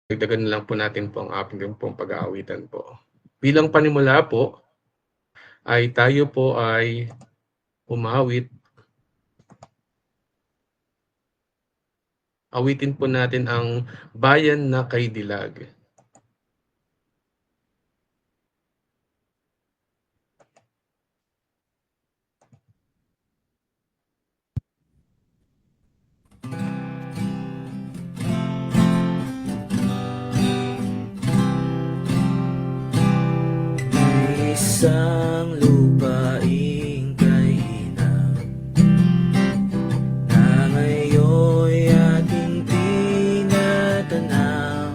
Dagdagan na lang po natin po ang ating pong pag-aawitan po. Bilang panimula po ay tayo po ay umawit. Awitin po natin ang Bayan na Kay Dilag. Isang lupaing kahinang na ngayon'y ating tinatanaw,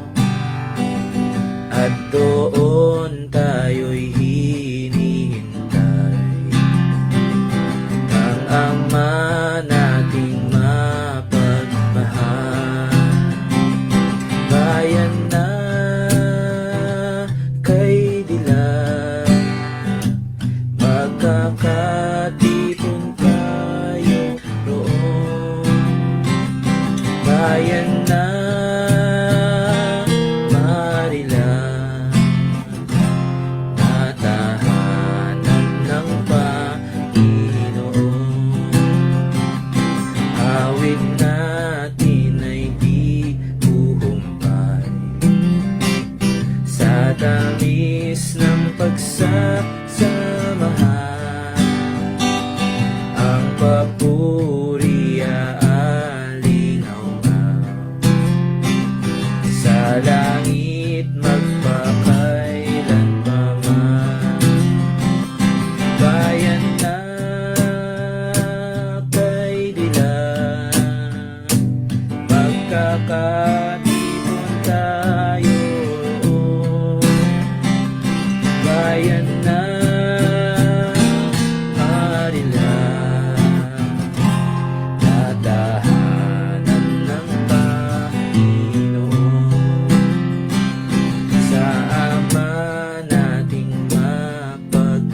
at doon tayo'y hinihintay ang Ama nating mapagmahal. Bayan na kay dilag, magkakatipon tayo roon. Bayan na marilang, na tahanan ng Panginoon. Awit natin ay di huhumpay sa tamis ng pagsasamahan. Ang papuri aalingaw-ngaw sa langit magpakailanpaman. Bayan na kay dilag, magkakatipon tayo roon. Bayan na marilang, na tahanan ng Panginoon. Sa Ama nating mapagmahal,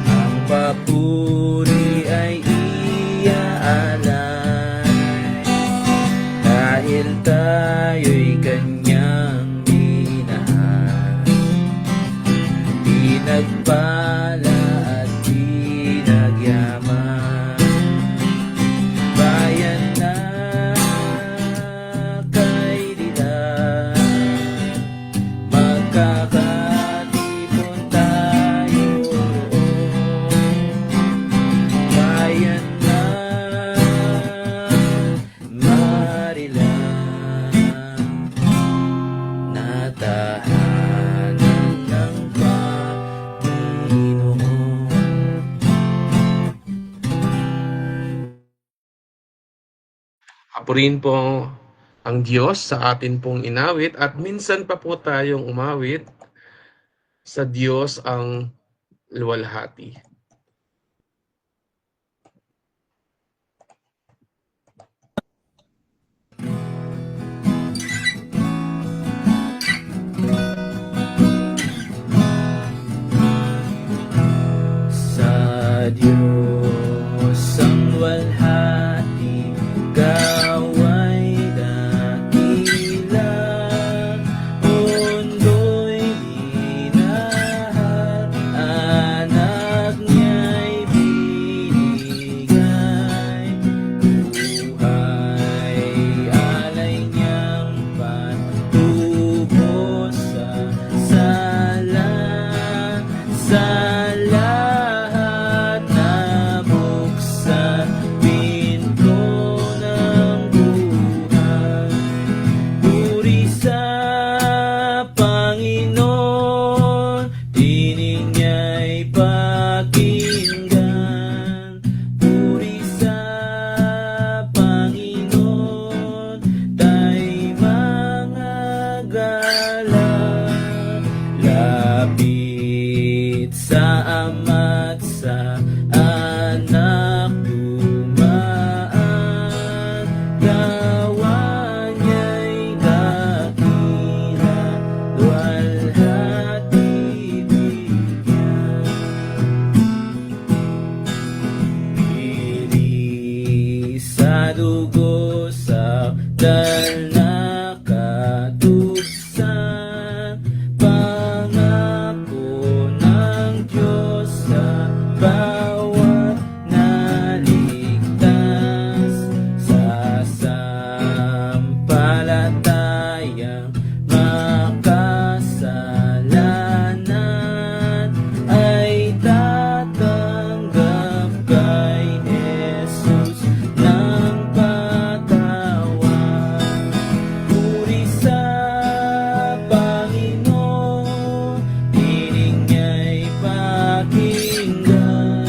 ang papuri ay iaalay, dahil tayo'y kanyang minahal. Pinagpala at pinagyaman. Bayan na kay dilag, magkakatipon tayo roon. Bayan na marilang, na tahanan ng Panginoon. Papurihin po ang Diyos sa atin pong inawit, at minsan pa po tayong umawit sa Diyos ang luwalhati. Sa Diyos ang luwalhati, gawa'y dakilang, mundo'y minahal, anak nakatugsang pangako ng Diyos sa bawat naligtas sa sampalatayang makasalanan ay tatanggap kay Jesus ng patawad. Puri sa Panginoon, tinig niya'y pakinggan.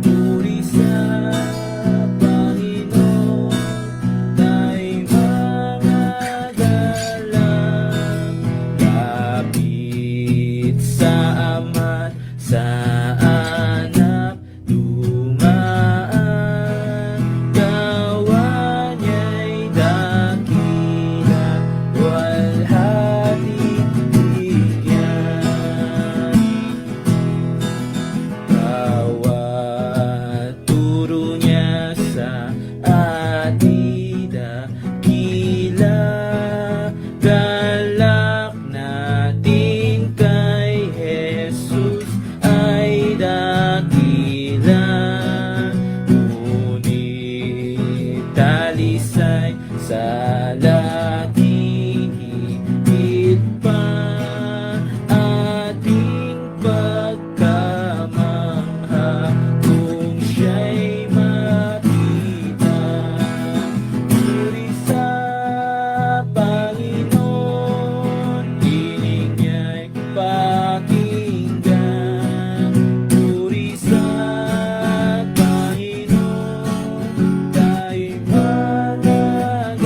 Puri sa Panginoon, tayo'y mga galang. Kapit sa Ama't sa Anak, dumaan. Gawa niya'y dakila, walhati bigyan. Bawat turo niya sa atin dakila, galak natin kay Jesus ay dakila. Ngunit talisay sa lating higit pa ating pagkamangha kung siya'y makita. Puri sa Panginoon, tinig niya'y pakinggan. Puri sa Panginoon, tayo'y managalang.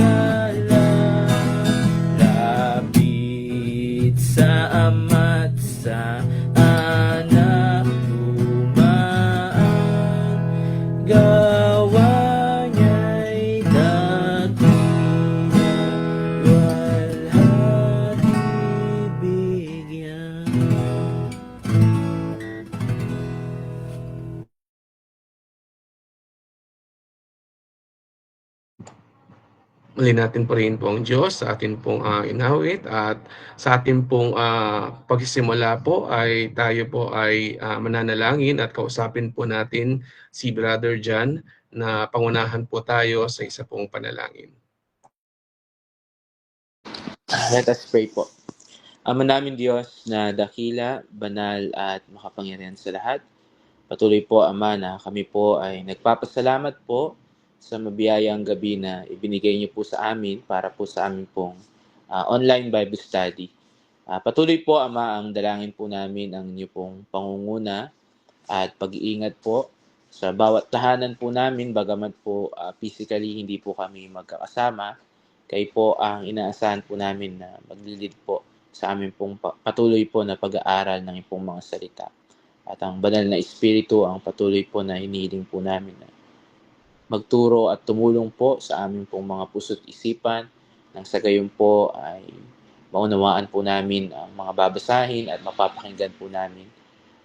Lapit sa Ama't sa Anak, dumaan. Gawa niya'y dakila, walhati bigyan. Muli natin purihin po ang Diyos sa atin pong inawit, at sa atin pong pagsisimula po ay tayo po ay mananalangin at kausapin po natin si Brother John na pangunahan po tayo sa isa pong panalangin. Let us pray po. Ama namin Diyos na dakila, banal at makapangyarihan sa lahat, patuloy po Ama na kami po ay nagpapasalamat po sa mabiyayang gabi na ibinigay niyo po sa amin para po sa amin pong online Bible study. Patuloy po Ama ang dalangin po namin ang inyo pong pangunguna at pag-iingat po sa bawat tahanan po namin, bagamat po physically hindi po kami magkakasama. Kayo po ang inaasahan po namin na maglilid po sa amin pong patuloy po na pag-aaral ng iyong mga salita. At ang banal na Espiritu ang patuloy po na hinihiling po namin na magturo at tumulong po sa amin pong mga puso't isipan, nang sa gayon po ay maunawaan po namin ang mga babasahin at mapapakinggan po namin.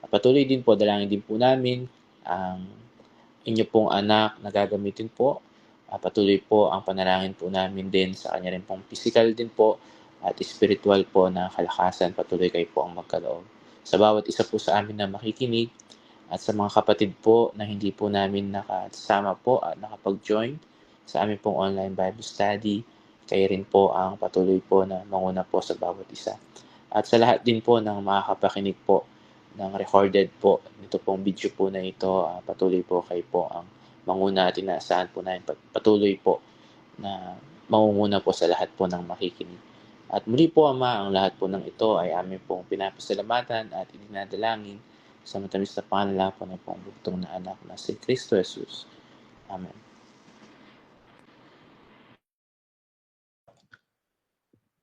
At patuloy din po, dalangin din po namin ang inyo pong anak na gagamitin po. Patuloy po ang panalangin po namin din sa kanya rin pong physical din po at spiritual po na kalakasan. Patuloy kayo po ang magkaloob sa bawat isa po sa amin na makikinig, at sa mga kapatid po na hindi po namin nakasama po at nakapag-join sa amin pong online Bible study. Kayo rin po ang patuloy po na manguna po sa bawat isa. At sa lahat din po ng makakapakinig po ng recorded po nito pong video po na ito, patuloy po kayo po ang manguna at inaasahan po namin patuloy po na mangunguna po sa lahat po ng makikinig. At muli po Ama, ang lahat po ng ito ay amin pong pinapasalamatan at idinadalangin sa matamis na pangalan po ng pong bugtong na anak na si Kristo Jesus. Amen.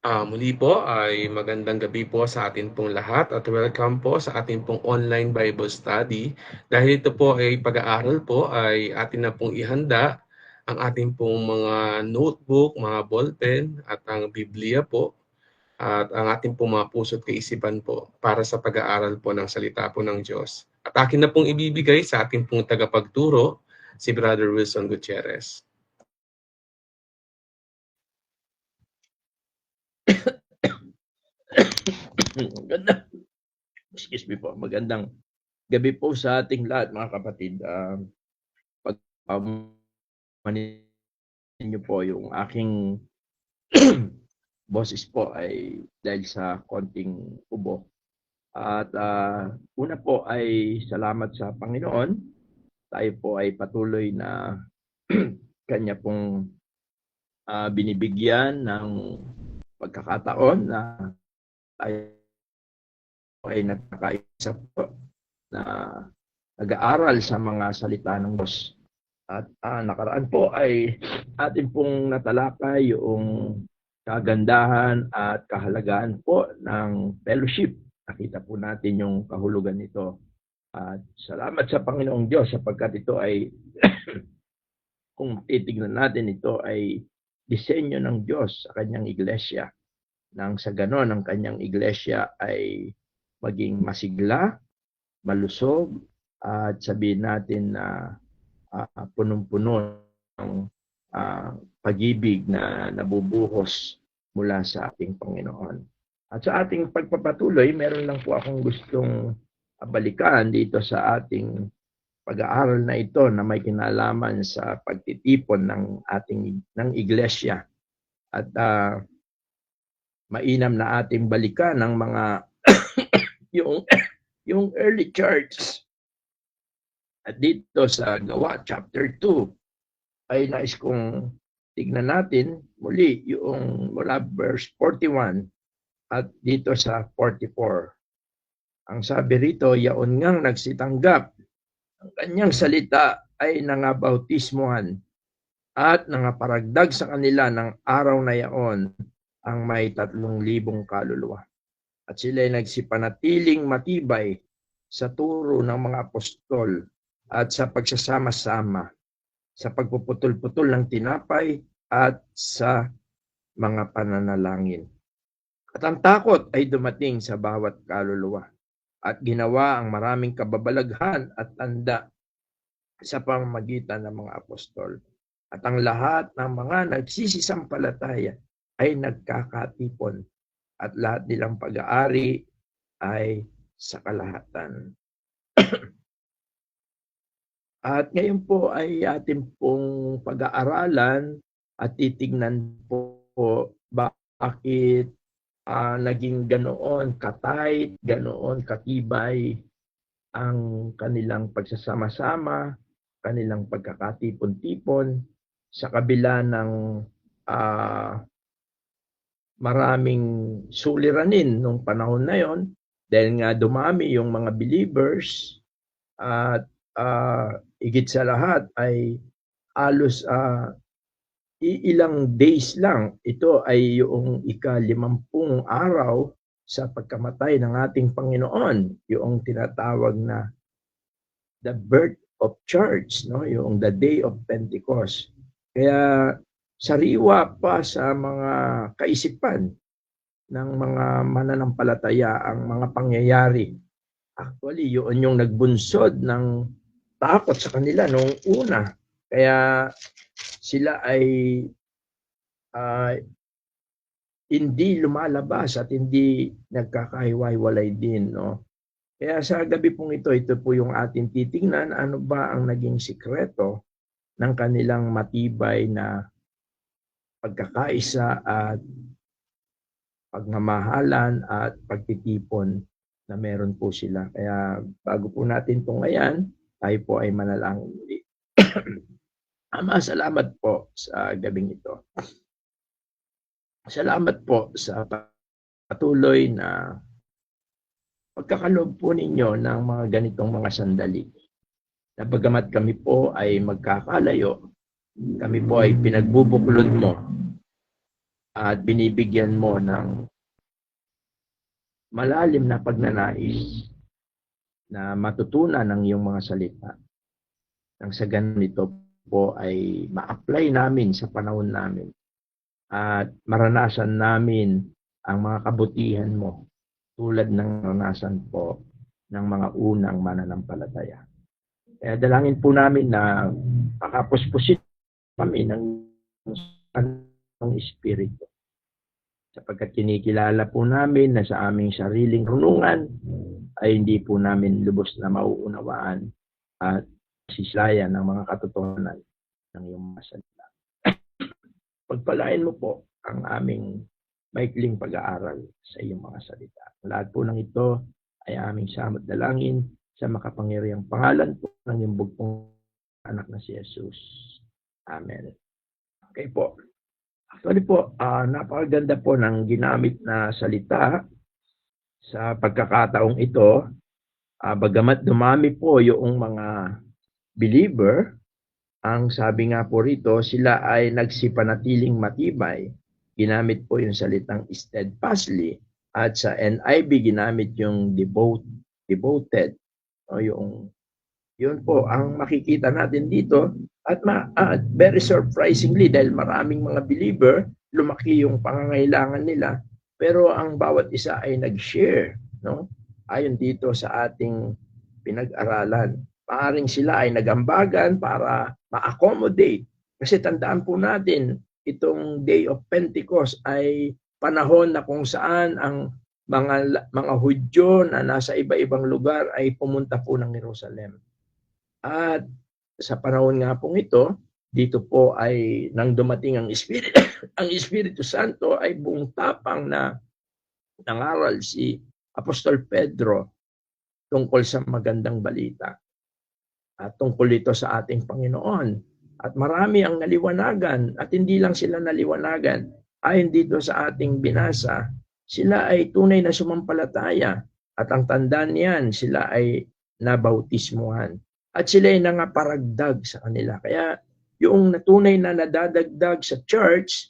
Muli po ay magandang gabi po sa atin pong lahat at welcome po sa ating pong online Bible study. Dahil ito po ay pag-aaral po, ay atin na pong ihanda ang ating pong mga notebook, mga ballpen at ang Biblia po at ang ating pong mga puso't kaisipan po para sa pag-aaral po ng salita po ng Diyos. At akin na pong ibibigay sa ating pong tagapagturo, si Brother Wilson Gutierrez. Magandang, excuse me po, magandang gabi po sa ating lahat mga kapatid. Pagpamanin niyo po yung aking boses po ay dahil sa konting ubo. At una po ay salamat sa Panginoon. Tayo po ay patuloy na kanya pong binibigyan ng pagkakataon na tayo ay nagkakaisa po na nag-aaral sa mga salita ng Diyos. At nakaraan po ay atin pong natalakay yung kagandahan at kahalagaan po ng fellowship. Nakita po natin yung kahulugan nito. At salamat sa Panginoong Diyos sapagkat ito ay kung titignan natin, ito ay disenyo ng Diyos sa kanyang iglesia. Nang sa ganon, ang kanyang iglesia ay maging masigla, malusog, at sabihin natin na punong-puno ng pag-ibig na nabubuhos mula sa ating Panginoon. At sa ating pagpapatuloy, meron lang po akong gustong balikan dito sa ating pag-aaral na ito na may kinalaman sa pagtitipon ng iglesia. At mainam na ating balikan ng mga yung early church. At dito sa Gawa chapter 2 ay nais kong tignan natin muli yung mula verse 41 at dito sa 44. Ang sabi rito, yaon ngang nagsitanggap ang kanyang salita ay nangabautismuhan at nangaparagdag sa kanila ng araw na yaon ang may 3,000 kaluluwa. At sila ay nagsipanatiling matibay sa turo ng mga apostol at sa pagsasama-sama, sa pagpuputol-putol ng tinapay at sa mga pananalangin. At ang takot ay dumating sa bawat kaluluwa at ginawa ang maraming kababalaghan at tanda sa pamamagitan ng mga apostol. At ang lahat ng mga nagsisisampalataya ay nagkakatipon at lahat nilang pag-aari ay sa kalahatan. At ngayon po ay ating pong pag-aaralan at titignan po bakit naging ganoon katay, ganoon katibay ang kanilang pagsasama-sama, kanilang pagkakatipon-tipon sa kabila ng maraming suliranin nung panahon na yon dahil nga dumami yung mga believers at higit sa lahat ay halos ilang days lang. Ito ay yung ika-50 araw sa pagkamatay ng ating Panginoon, yung tinatawag na the birth of church, no? Yung the day of Pentecost. Kaya sariwa pa sa mga kaisipan ng mga mananampalataya ang mga pangyayari. Actually, yun yung nagbunsod ng takot sa kanila noong una. Kaya sila ay hindi lumalabas at hindi nagkakahiwa-hiwalay din, no? Kaya sa gabi pong ito po yung ating titingnan, ano ba ang naging sikreto ng kanilang matibay na pagkakaisa at pagmamahalan at pagtitipon na meron po sila. Kaya bago po natin tunghayan, tayo po ay manalangin muli. Ama, salamat po sa gabing ito. Salamat po sa patuloy na pagkakaloob po ninyo ng mga ganitong mga sandali. Na bagamat kami po ay magkakalayo, kami po ay pinagbubuklod mo at binibigyan mo ng malalim na pagnanais na matutunan ng iyong mga salita. Nang sa ganito po ay ma-apply namin sa panahon namin at maranasan namin ang mga kabutihan mo tulad ng naranasan po ng mga unang mananampalataya. Kaya dalangin po namin na makapuspusin kami ng Espiritu sapagkat kinikilala po namin na sa aming sariling runungan ay hindi po namin lubos na mauunawaan at sislayan ng mga katotohanan ng iyong mga salita. Pagpalain mo po ang aming maikling pag-aaral sa iyong mga salita. Lahat po ng ito ay aming samot dalangin sa makapangyarihang pangalan po ng iyong bugtong anak na si Jesus. Amen. Okay po. Actually po, napakaganda po ng ginamit na salita sa pagkakataong ito. Bagamat dumami po yung mga believer, ang sabi nga po rito, sila ay nagsipanatiling matibay. Ginamit po yung salitang steadfastly. At sa NIV, ginamit yung devoted. O yun po ang makikita natin dito. At very surprisingly, dahil maraming mga believer, lumaki yung pangangailangan nila. Pero ang bawat isa ay nag-share, no? Ayon dito sa ating pinag-aralan. Maaring sila ay nagambagan para ma-accommodate. Kasi tandaan po natin, itong Day of Pentecost ay panahon na kung saan ang mga Hudyo na nasa iba-ibang lugar ay pumunta po ng Jerusalem. At sa panahon nga pong ito, dito po ay nang dumating ang Espiritu, ang Espiritu Santo ay buong tapang na nangaral si Apostol Pedro tungkol sa magandang balita. At tungkol ito sa ating Panginoon. At marami ang naliwanagan at hindi lang sila naliwanagan. Ayon dito sa ating binasa, sila ay tunay na sumampalataya at ang tanda niyan sila ay nabautismuhan. At sila ay nangaparagdag sa kanila. Kaya yung tunay na nadadagdag sa church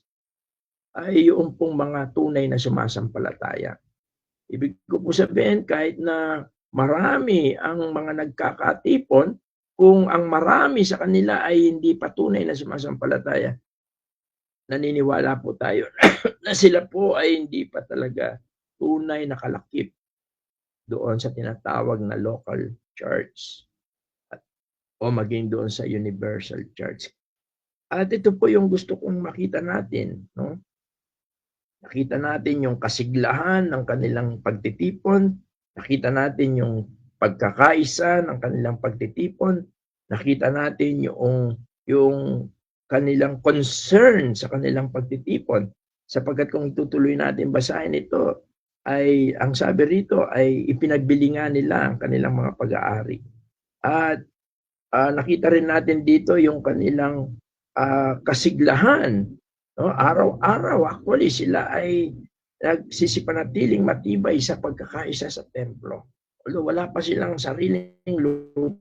ay yung pong mga tunay na sumasampalataya. Ibig ko po sabihin, kahit na marami ang mga nagkakatipon, kung ang marami sa kanila ay hindi patunay na sumasampalataya, naniniwala po tayo na sila po ay hindi pa talaga tunay na kalakip doon sa tinatawag na local church o maging doon sa universal church. At ito po yung gusto kong makita natin, no? Nakita natin yung kasiglahan ng kanilang pagtitipon, nakita natin yung pagkakaisa ng kanilang pagtitipon, nakita natin yung kanilang concern sa kanilang pagtitipon, sapagkat kung itutuloy natin basahin ito, ay ang sabi rito ay ipinagbilingan nila ang kanilang mga pag-aari. At nakita rin natin dito yung kanilang kasiglahan. No? Araw-araw actually sila ay nagsisipanatiling matibay sa pagkakaisa sa templo. Although wala pa silang sariling lugar,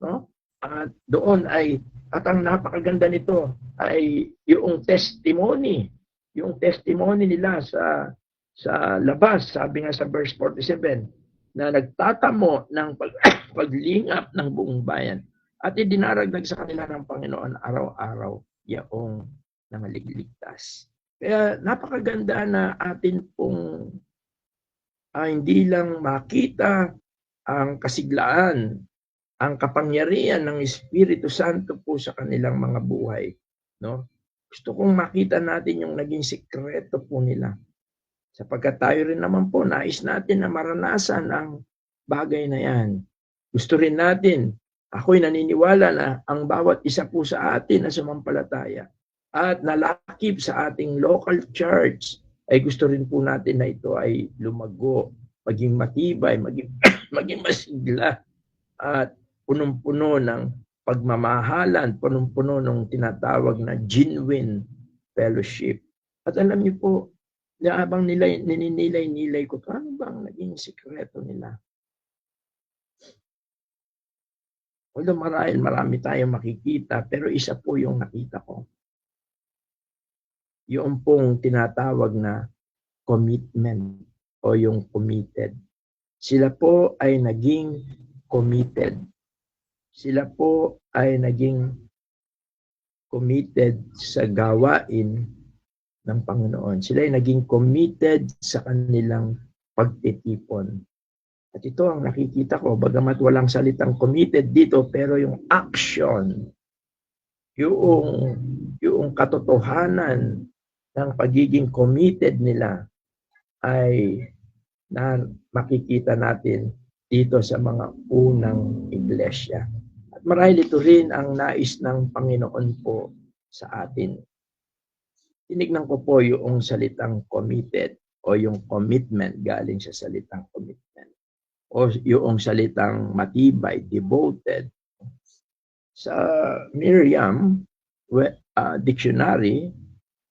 no? At doon ay, at ang napakaganda nito ay yung testimony nila sa labas, sabi nga sa verse 47, na nagtatamo ng paglingap ng buong bayan. At idinaragdag sa kanila ng Panginoon araw-araw yaong nangaligligtas. Kaya napakaganda na atin pong hindi lang makita ang kasiglaan, ang kapangyarihan ng Espiritu Santo po sa kanilang mga buhay. No? Gusto kong makita natin yung naging sikreto po nila. Sapagkat tayo rin naman po, nais natin na maranasan ang bagay na yan. Gusto rin natin, ako'y naniniwala na ang bawat isa po sa atin na sumampalataya at nalakip sa ating local church, ay gusto rin po natin na ito ay lumago, maging matibay, maging masigla, at punong-puno ng pagmamahalan, punong-puno ng tinatawag na genuine fellowship. At alam niyo po, na habang nininilay ko, ano ba ang naging sikreto nila? Although marami tayong makikita, pero isa po yung nakita ko. Yung pong tinatawag na commitment o yung committed. Sila po ay naging committed. Sila po ay naging committed sa gawain ng Panginoon. Sila ay naging committed sa kanilang pagtitipon. At ito ang nakikita ko, bagamat walang salitang committed dito, pero yung action yung katotohanan ng pagiging committed nila ay na makikita natin dito sa mga unang iglesia. At marahil ito rin ang nais ng Panginoon po sa atin. Tinignan ko po yung salitang committed o yung commitment galing sa salitang commitment o yung salitang matibay, devoted. Sa Miriam dictionary,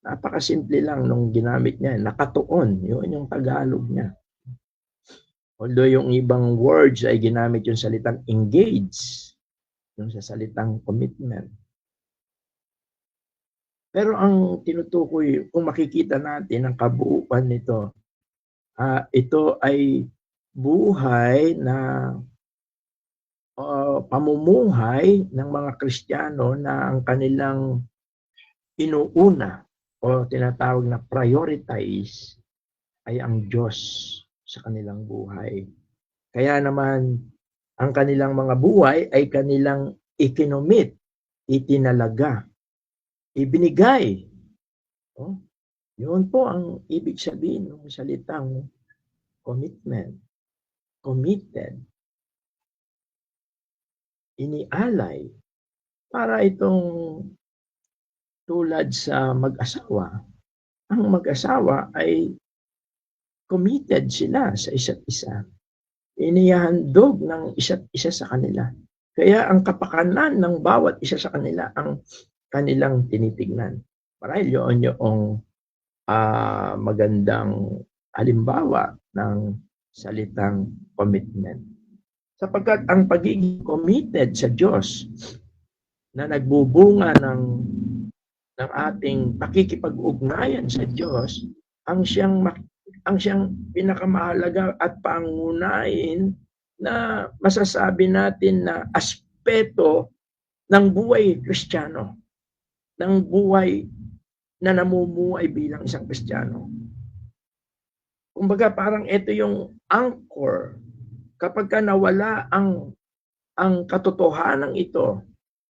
napakasimple lang nung ginamit niya, nakatuon, yun yung Tagalog niya. Although yung ibang words ay ginamit yung salitang engage, yung sa salitang commitment. Pero ang tinutukoy, kung makikita natin ang kabuuan nito, ito ay buhay na pamumuhay ng mga Kristiyano na ang kanilang inuuna o tinatawag na prioritize ay ang Diyos sa kanilang buhay. Kaya naman, ang kanilang mga buhay ay kanilang ikinomit, itinalaga, ibinigay. Oh, yun po ang ibig sabihin ng salitang commitment. Committed. Inialay. Para itong tulad sa mag-asawa. Ang mag-asawa ay committed sila sa isa't isa. Inihandog ng isa't isa sa kanila. Kaya ang kapakanan ng bawat isa sa kanila ang kanilang tinitignan. Marahil yun yung magandang halimbawa ng salitang commitment. Sapagkat ang pagiging committed sa Diyos na nagbubunga ng ating pakikipag-ugnayan sa Diyos ang siyang pinakamahalaga at pangunahin na masasabi natin na aspeto ng buhay Kristiyano, ng buhay na namumuhay bilang isang Kristiyano. Kumbaga parang ito yung anchor. Kapag ka nawala ang katotohanan ito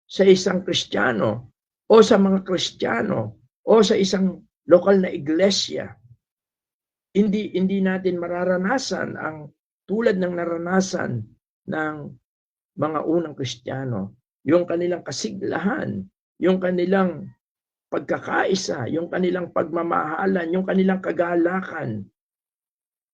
sa isang Kristiyano o sa mga Kristiyano o sa isang lokal na iglesia, hindi natin mararanasan ang tulad ng naranasan ng mga unang Kristiyano, yung kanilang kasiglahan, yung kanilang pagkakaisa, yung kanilang pagmamahalan, yung kanilang kagalakan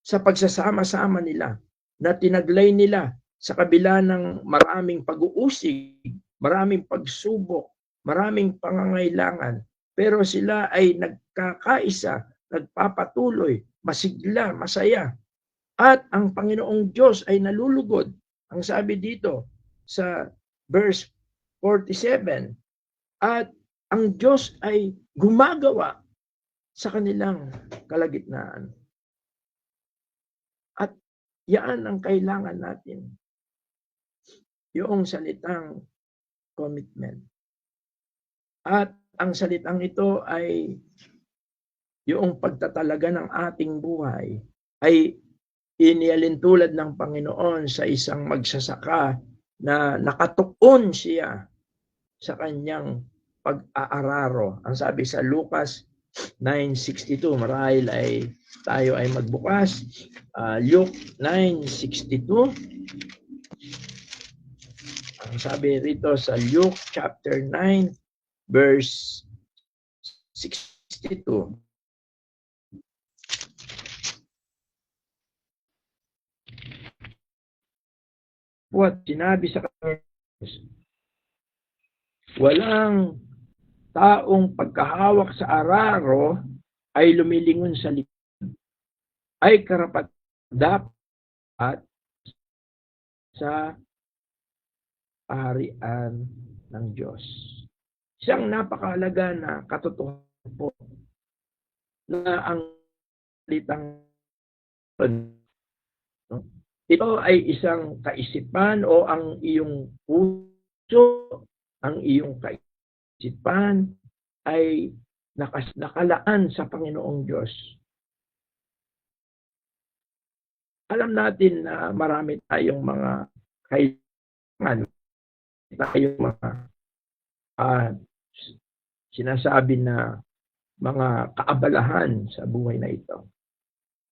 sa pagsasama-sama nila na tinaglay nila sa kabila ng maraming pag-uusig, maraming pagsubok, maraming pangangailangan. Pero sila ay nagkakaisa, nagpapatuloy, masigla, masaya. At ang Panginoong Diyos ay nalulugod. Ang sabi dito sa verse 47, at ang Diyos ay gumagawa sa kanilang kalagitnaan. At yan ang kailangan natin. Yung salitang commitment. At ang salitang ito ay yung pagtatalaga ng ating buhay ay inialin tulad ng Panginoon sa isang magsasaka na nakatuon siya sa kanyang pag-aararo. Ang sabi sa Lucas 9:62, marahil ay tayo ay magbukas. Luke 9:62. Ang sabi rito sa Luke chapter 9 verse 62. What sinabi sa kanya, walang taong pagkahawak sa araro ay lumilingon sa likod, ay karapat dapat sa kaharian ng Diyos. Isang napakahalaga na katotohanan po na ang salitang ito ay isang kaisipan o ang iyong puso, ang iyong kaisipan ay nakalaan sa Panginoong Diyos. Alam natin na marami tayong mga kailangan, tayong mga sinasabi na mga kaabalahan sa buhay na ito.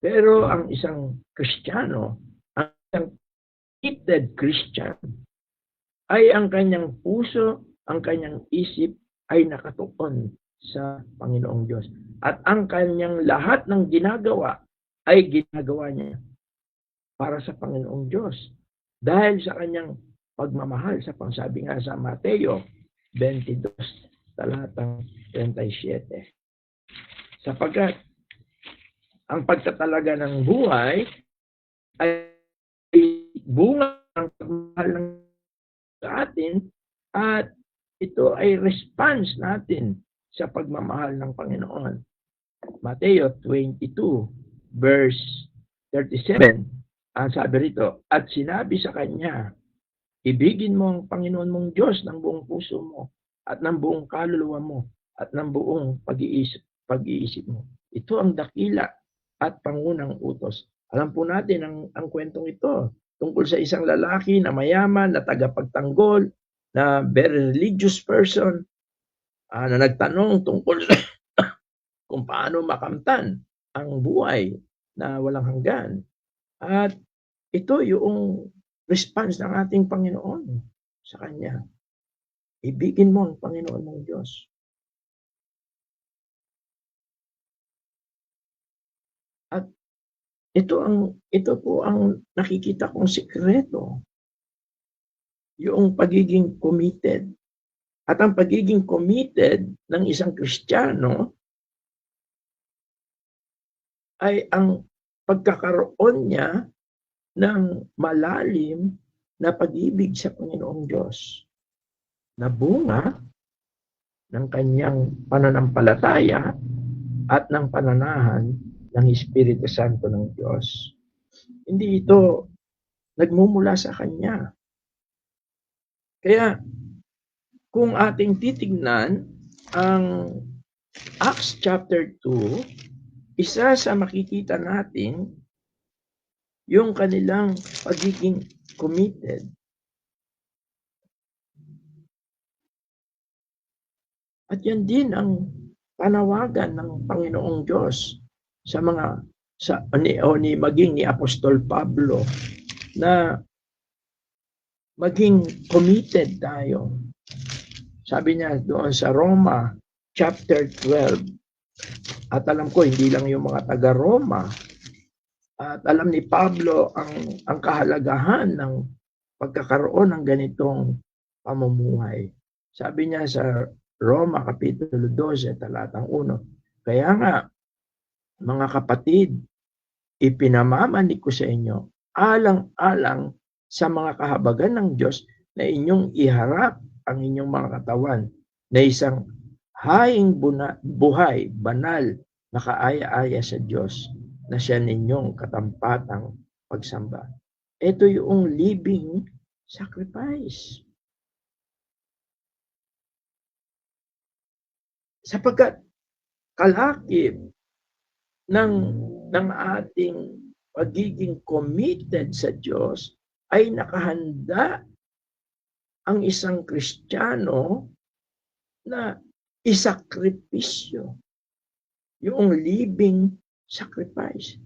Pero ang isang Kristiyano, ang isang committed Christian, ay ang kanyang puso, ang kanyang isip ay nakatuon sa Panginoong Diyos. At ang kanyang lahat ng ginagawa ay ginagawa niya para sa Panginoong Diyos. Dahil sa kanyang pagmamahal, sa pangsabi nga sa Mateo 22, talatang 37. Sapagkat ang pagtatalaga ng buhay ay bunga ng pagmamahal ng sa atin at ito ay response natin sa pagmamahal ng Panginoon. Mateo 22 verse 37, ang sabi rito, at sinabi sa kanya, ibigin mo ang Panginoon mong Diyos ng buong puso mo at ng buong kaluluwa mo at ng buong pag-iisip mo. Ito ang dakila at pangunang utos. Alam po natin ang kwentong ito tungkol sa isang lalaki na mayaman, na tagapagtanggol, na very religious person, na nagtanong tungkol sa kung paano makamtan ang buhay na walang hanggan. At ito yung response ng ating Panginoon sa Kanya. Ibigin mo ang Panginoon mong Diyos. At ito po ang nakikita kong sikreto. Yung pagiging committed. At ang pagiging committed ng isang Kristiyano ay ang pagkakaroon niya ng malalim na pag-ibig sa Panginoong Diyos na bunga ng kanyang pananampalataya at ng pananahan ng Espiritu Santo ng Diyos. Hindi ito nagmumula sa Kanya. Kaya kung ating titignan ang Acts chapter 2, isa sa makikita natin yung kanilang pagiging committed. At yan din ang panawagan ng Panginoong Diyos sa mga maging ni Apostol Pablo na maging committed tayo. Sabi niya doon sa Roma chapter 12. At alam ko hindi lang yung mga taga Roma. At alam ni Pablo ang kahalagahan ng pagkakaroon ng ganitong pamumuhay. Sabi niya sa Roma kapitulo 12 talatang 1. Kaya nga mga kapatid, ipinamamanig ko sa inyo alang-alang sa mga kahabagan ng Diyos na inyong iharap ang inyong mga katawan na isang haing buhay, banal, na kaaya-aya sa Diyos na siya ninyong katampatang pagsamba. Ito yung living sacrifice. Sapagkat kalakip ng ating pagiging committed sa Diyos ay nakahanda ang isang Kristiyano na isakripisyo, yung living sacrifice,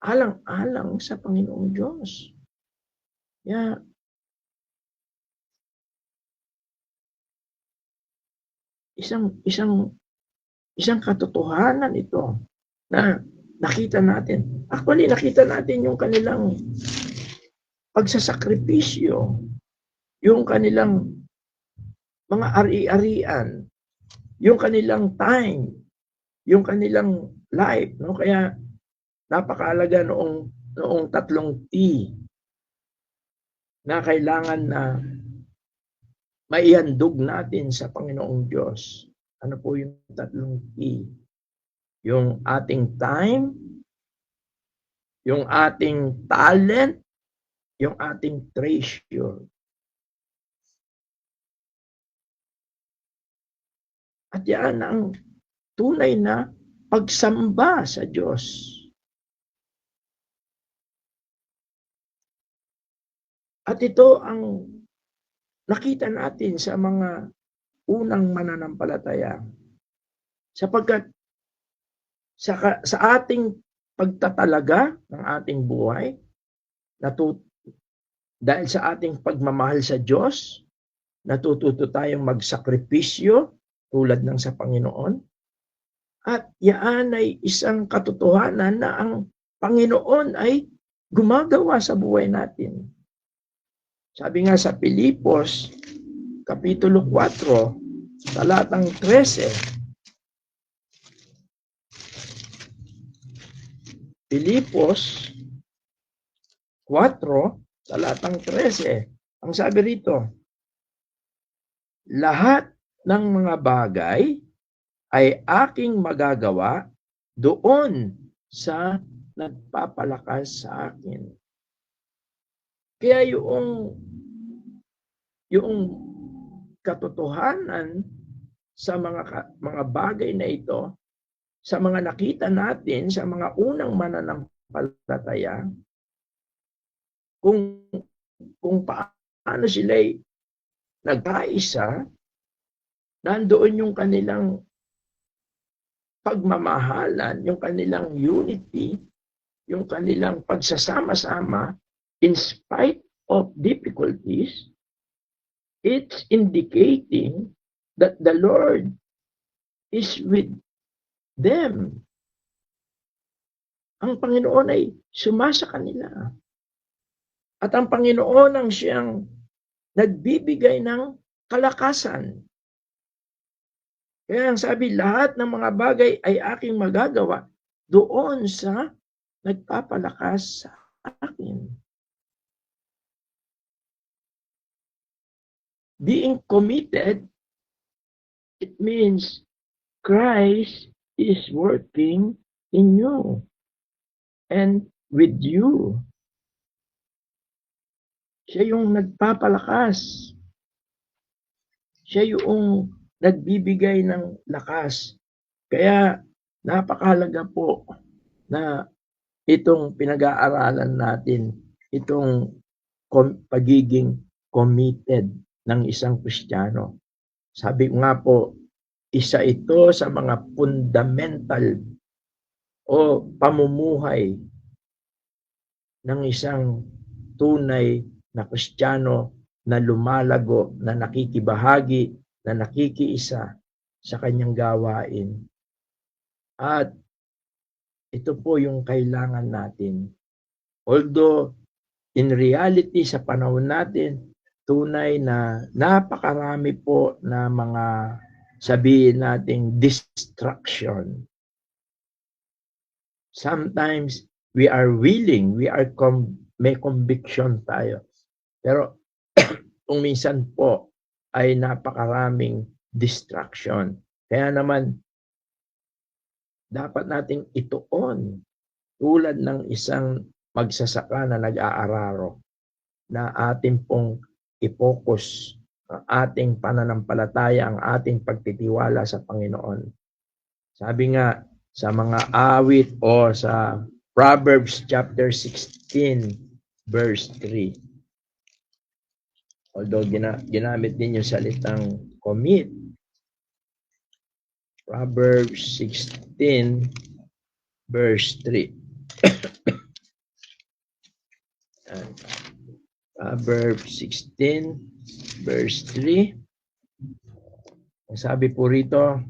alang-alang sa Panginoong Diyos. Yeah. Isang katotohanan ito na nakita natin. Actually, nakita natin yung kanilang pagsasakripisyo, yung kanilang mga ari-arian, yung kanilang time, yung kanilang life, no? Kaya napakahalaga noong 3 T na kailangan na maihandog natin sa Panginoong Diyos. Ano po yung 3 T? Yung ating time, yung ating talent, yung ating treasure. At yan ang tunay na pagsamba sa Diyos. At ito ang nakita natin sa mga unang mananampalataya. Sapagkat sa ating pagtatalaga ng ating buhay, dahil sa ating pagmamahal sa Diyos, natututo tayong magsakripisyo tulad ng sa Panginoon. At yan ay isang katotohanan na ang Panginoon ay gumagawa sa buhay natin. Sabi nga sa Pilipos, Kapitulo 4, talatang 13. Pilipos 4, talatang 13. Ang sabi rito, lahat ng mga bagay ay aking magagawa doon sa nagpapalakas sa akin. Kaya yung katotohanan sa mga bagay na ito, sa mga nakita natin, sa mga unang mananampalataya, kung paano sila'y nagkaisa, nandoon yung kanilang pagmamahalan, yung kanilang unity, yung kanilang pagsasama-sama, in spite of difficulties, it's indicating that the Lord is with them. Ang Panginoon ay sumasa kanila. At ang Panginoon ang siyang nagbibigay ng kalakasan. Kaya ang sabi, lahat ng mga bagay ay aking magagawa doon sa nagpapalakas sa akin. Being committed, it means Christ is working in you and with you. Siya yung nagpapalakas. Siya yung nagbibigay ng lakas. Kaya napakahalaga po na itong pinag-aaralan natin, itong pagiging committed ng isang Kristiyano. Sabi nga po, isa ito sa mga fundamental o pamumuhay ng isang tunay na Kristiyano na lumalago, na nakikibahagi, na nakikiisa sa kanyang gawain. At ito po yung kailangan natin. Although, in reality, sa panahon natin, tunay na napakarami po na mga sabihin nating distraction. Sometimes, we are willing, may conviction tayo. Pero, kung minsan po, ay napakaraming distraction. Kaya naman, dapat nating ituon tulad ng isang magsasaka na nag-aararo na ating pong i-focus ang ating pananampalataya, ang ating pagtitiwala sa Panginoon. Sabi nga sa mga awit o sa Proverbs chapter 16 verse 3. Although ginamit din yung salitang commit. Proverbs 16 verse 3. Proverbs 16 verse 3. Ang sabi po rito,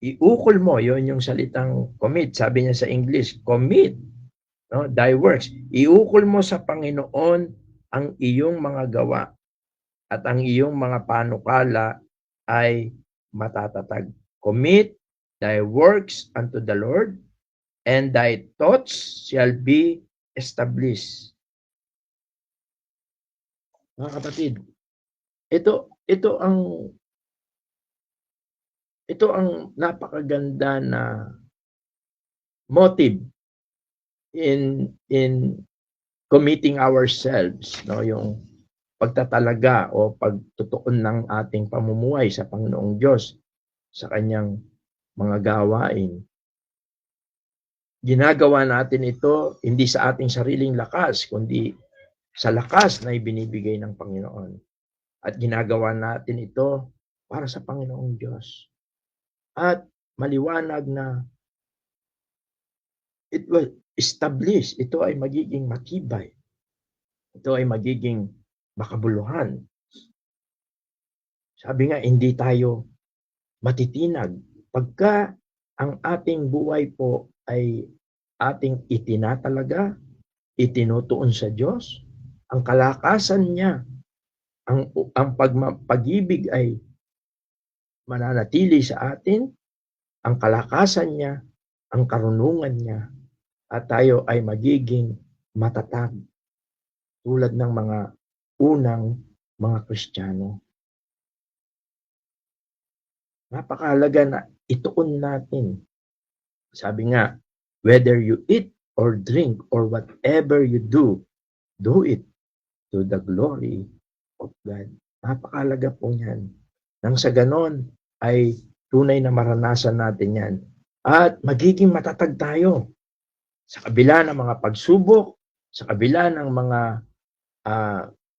iukol mo, yon yung salitang commit. Sabi niya sa English, commit, no, thy works. Iukol mo sa Panginoon ang iyong mga gawa at ang iyong mga panukala ay matatatag. Commit thy works unto the Lord, and thy thoughts shall be established. Mga kapatid, ito ang napakaganda na motive in committing ourselves, no, yung pagtatalaga o pagtutuon ng ating pamumuhay sa Panginoong Diyos sa kanyang mga gawain. Ginagawa natin ito hindi sa ating sariling lakas, kundi sa lakas na ibinibigay ng Panginoon. At ginagawa natin ito para sa Panginoong Diyos. At maliwanag na it will establish, ito ay magiging matibay. Ito ay magiging makabuluhan. Sabi nga, hindi tayo matitinag pagka ang ating buhay po ay ating itinatalaga, itinutuon sa Diyos, ang kalakasan niya, ang pag-ibig ay mananatili sa atin, ang kalakasan niya, ang karunungan niya, at tayo ay magiging matatag tulad ng mga unang mga Kristiyano. Napakahalaga na ituon natin. Sabi nga, whether you eat or drink or whatever you do, do it to the glory of God. Napakahalaga po yan. Nang sa ganon ay tunay na maranasan natin yan. At magiging matatag tayo sa kabila ng mga pagsubok, sa kabila ng mga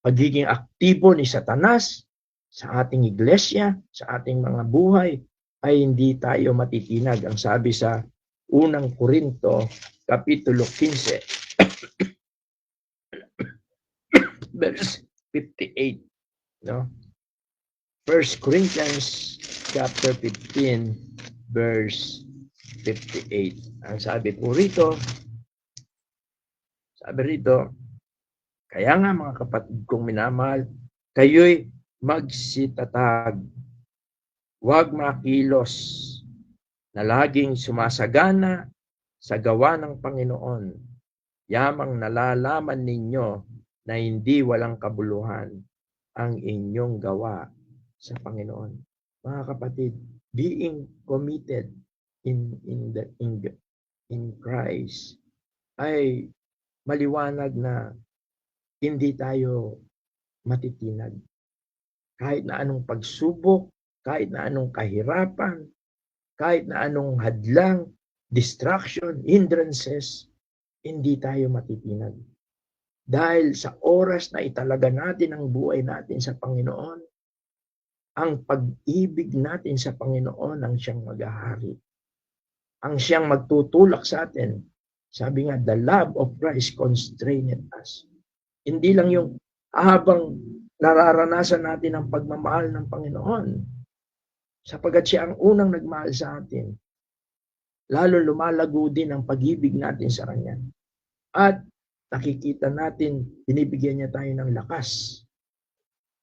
pagiging aktibo ni Satanas sa ating iglesia, sa ating mga buhay, ay hindi tayo matitinag. Ang sabi sa unang Korinto, Kapitulo 15, verse 58. No? 1 Corinthians chapter 15, verse 58. Ang sabi po rito, kaya nga mga kapatid kong minamahal, kayo'y magsitatag. Huwag makilos na laging sumasagana sa gawa ng Panginoon. Yamang nalalaman ninyo na hindi walang kabuluhan ang inyong gawa sa Panginoon. Mga kapatid, being committed in Christ ay maliwanag na hindi tayo matitinag. Kahit na anong pagsubok, kahit na anong kahirapan, kahit na anong hadlang, distraction, hindrances, hindi tayo matitinag. Dahil sa oras na italaga natin ang buhay natin sa Panginoon, ang pag-ibig natin sa Panginoon ang siyang maghahari. Ang siyang magtutulak sa atin. Sabi nga, the love of Christ constraineth us. Hindi lang yung habang nararanasan natin ang pagmamahal ng Panginoon, sapagkat siya ang unang nagmahal sa atin, lalo lumalago din ang pag-ibig natin sa Kanya. At nakikita natin, binibigyan niya tayo ng lakas,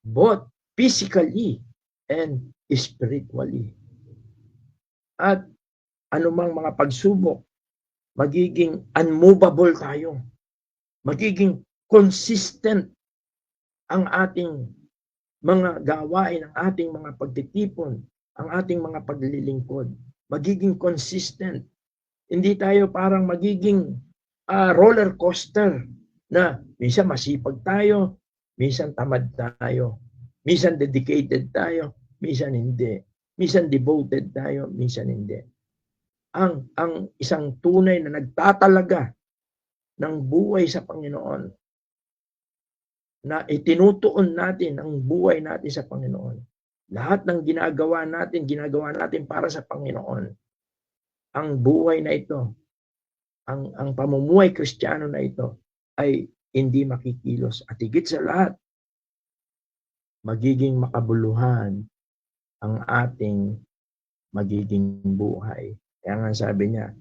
both physically and spiritually. At anumang mga pagsubok, magiging unmovable tayo. Magiging consistent ang ating mga gawain, ang ating mga pagtitipon, ang ating mga paglilingkod. Magiging consistent. Hindi tayo parang magiging roller coaster na minsan masipag tayo, minsan tamad tayo, minsan dedicated tayo, minsan hindi. Minsan devoted tayo, minsan hindi. Ang isang tunay na nagtatalaga ng buhay sa Panginoon, na itinutuon natin ang buhay natin sa Panginoon. Lahat ng ginagawa natin para sa Panginoon. Ang buhay na ito, ang pamumuhay Kristiyano na ito ay hindi makikilos. At higit sa lahat, magiging makabuluhan ang ating magiging buhay. Kaya nga sabi niya,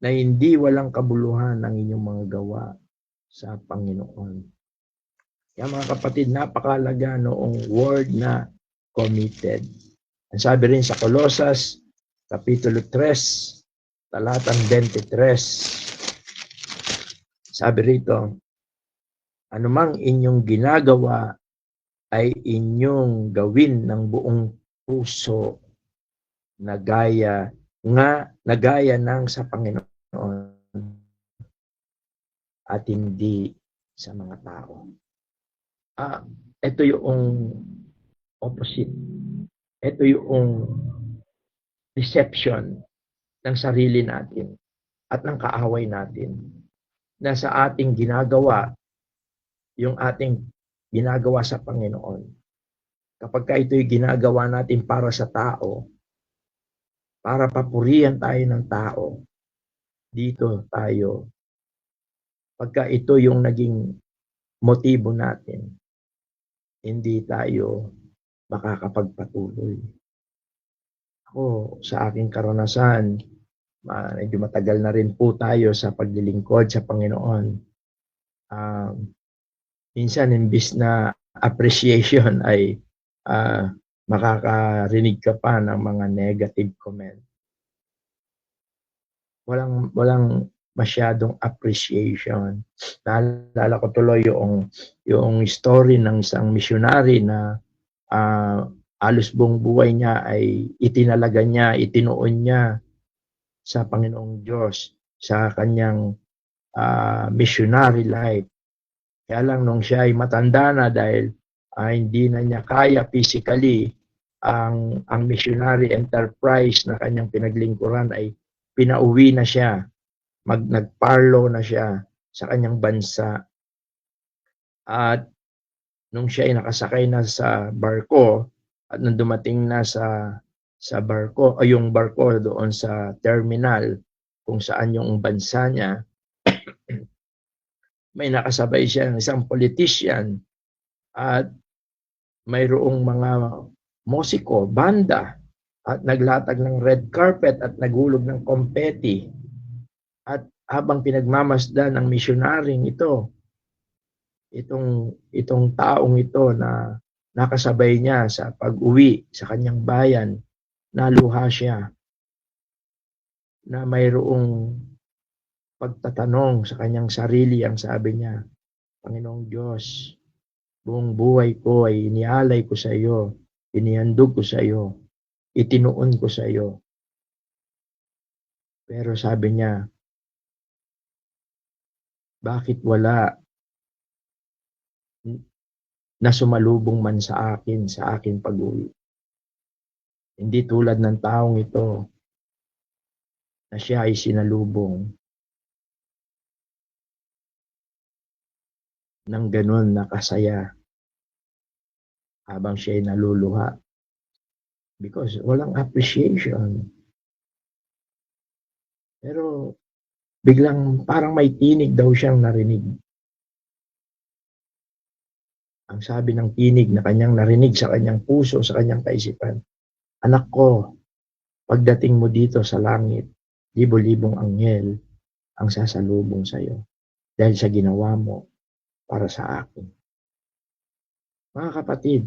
hindi walang kabuluhan ang inyong mga gawa sa Panginoon. Kaya mga kapatid, napakalaga noong word na committed. Ang sabi rin sa Colosas, Kapitulo 3, talatang 23, sabi rito, anumang inyong ginagawa ay inyong gawin ng buong puso na gaya ng sa Panginoon at hindi sa mga tao. Ito yung opposite. Ito yung deception ng sarili natin at ng kaaway natin na sa ating ginagawa, yung ating ginagawa sa Panginoon kapag ito'y ginagawa natin para sa tao, para papurihan tayo ng tao, dito tayo, pagka ito yung naging motibo natin, hindi tayo makakapagpatuloy. Ako, sa aking karanasan, medyo matagal na rin po tayo sa paglilingkod sa Panginoon. Minsan, imbis na appreciation ay makakarinig ka pa ng mga negative comment. Walang masyadong appreciation. Naalala ko tuloy yung story ng isang missionary na halos buong buhay niya ay itinalaga niya, itinuon niya sa Panginoong Diyos sa kanyang missionary life. Kaya lang nung siya ay matanda na dahil hindi na niya kaya physically ang missionary enterprise na kanyang pinaglingkuran ay pinauwi na siya. Nagparlo na siya sa kanyang bansa. At nung siya ay nakasakay na sa barko at nung dumating na sa barko o yung barko doon sa terminal kung saan yung bansa niya, may nakasabay siya ng isang politician at mayroong mga musiko, banda at naglatag ng red carpet at naghulog ng confetti. At habang pinagmamasdan ng missionaryong ito, itong taong ito na nakasabay niya sa pag-uwi sa kanyang bayan, naluha siya na mayroong pagtatanong sa kanyang sarili. Ang sabi niya, Panginoong Diyos, buong buhay ko ay inialay ko sa iyo, inihandog ko sa iyo, itinuon ko sa iyo. Pero sabi niya, bakit wala na sumalubong man sa akin pag-uwi? Hindi tulad ng taong ito na siya ay sinalubong ng ganun na kasaya habang siya ay naluluha. Because walang appreciation. Pero biglang parang may tinig daw siyang narinig. Ang sabi ng tinig na kanyang narinig sa kanyang puso, sa kanyang kaisipan, anak ko, pagdating mo dito sa langit, libo-libong anghel ang sasalubong sa iyo dahil sa ginawa mo para sa akin. Mga kapatid,